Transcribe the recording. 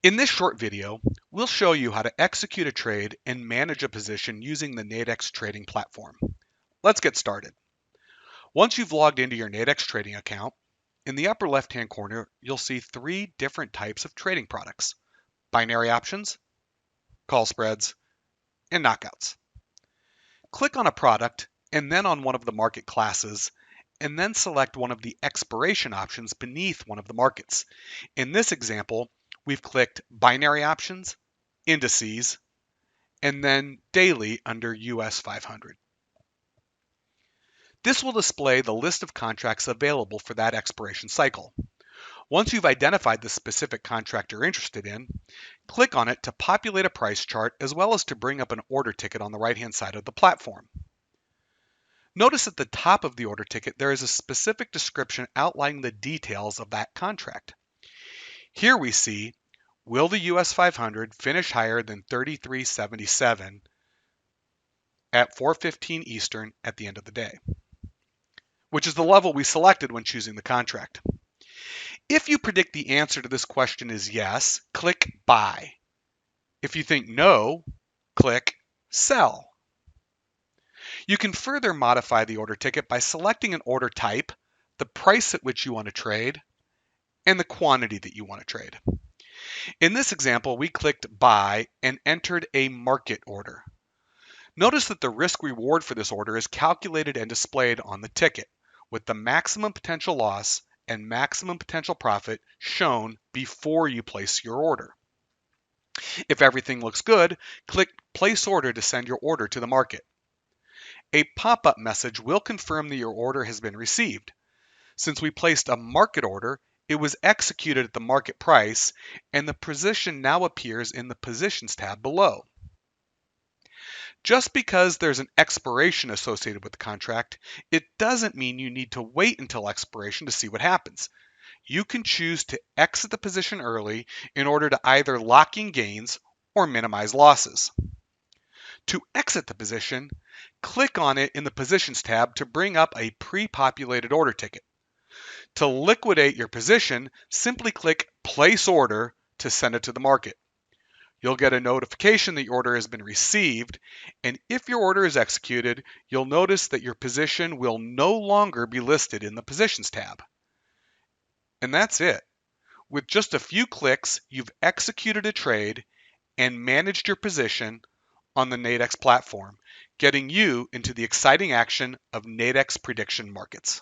In this short video, we'll show you how to execute a trade and manage a position using the Nadex trading platform. Let's get started. Once you've logged into your Nadex trading account, in the upper left-hand corner, you'll see three different types of trading products: binary options, call spreads, and knockouts. Click on a product and then on one of the market classes, and then select one of the expiration options beneath one of the markets. In this example, we've clicked binary options, indices, and then daily under US 500. This will display the list of contracts available for that expiration cycle. Once you've identified the specific contract you're interested in, click on it to populate a price chart as well as to bring up an order ticket on the right-hand side of the platform. Notice at the top of the order ticket there is a specific description outlining the details of that contract. Here we see, will the US 500 finish higher than 33.77 at 4:15 Eastern at the end of the day, which is the level we selected when choosing the contract. If you predict the answer to this question is yes, click Buy. If you think no, click Sell. You can further modify the order ticket by selecting an order type, the price at which you want to trade, and the quantity that you want to trade. In this example, we clicked Buy and entered a market order. Notice that the risk reward for this order is calculated and displayed on the ticket, with the maximum potential loss and maximum potential profit shown before you place your order. If everything looks good, click Place Order to send your order to the market. A pop-up message will confirm that your order has been received. Since we placed a market order, it was executed at the market price, and the position now appears in the Positions tab below. Just because there's an expiration associated with the contract, it doesn't mean you need to wait until expiration to see what happens. You can choose to exit the position early in order to either lock in gains or minimize losses. To exit the position, click on it in the Positions tab to bring up a pre-populated order ticket. To liquidate your position, simply click Place Order to send it to the market. You'll get a notification that your order has been received, and if your order is executed, you'll notice that your position will no longer be listed in the Positions tab. And that's it. With just a few clicks, you've executed a trade and managed your position on the Nadex platform, getting you into the exciting action of Nadex prediction markets.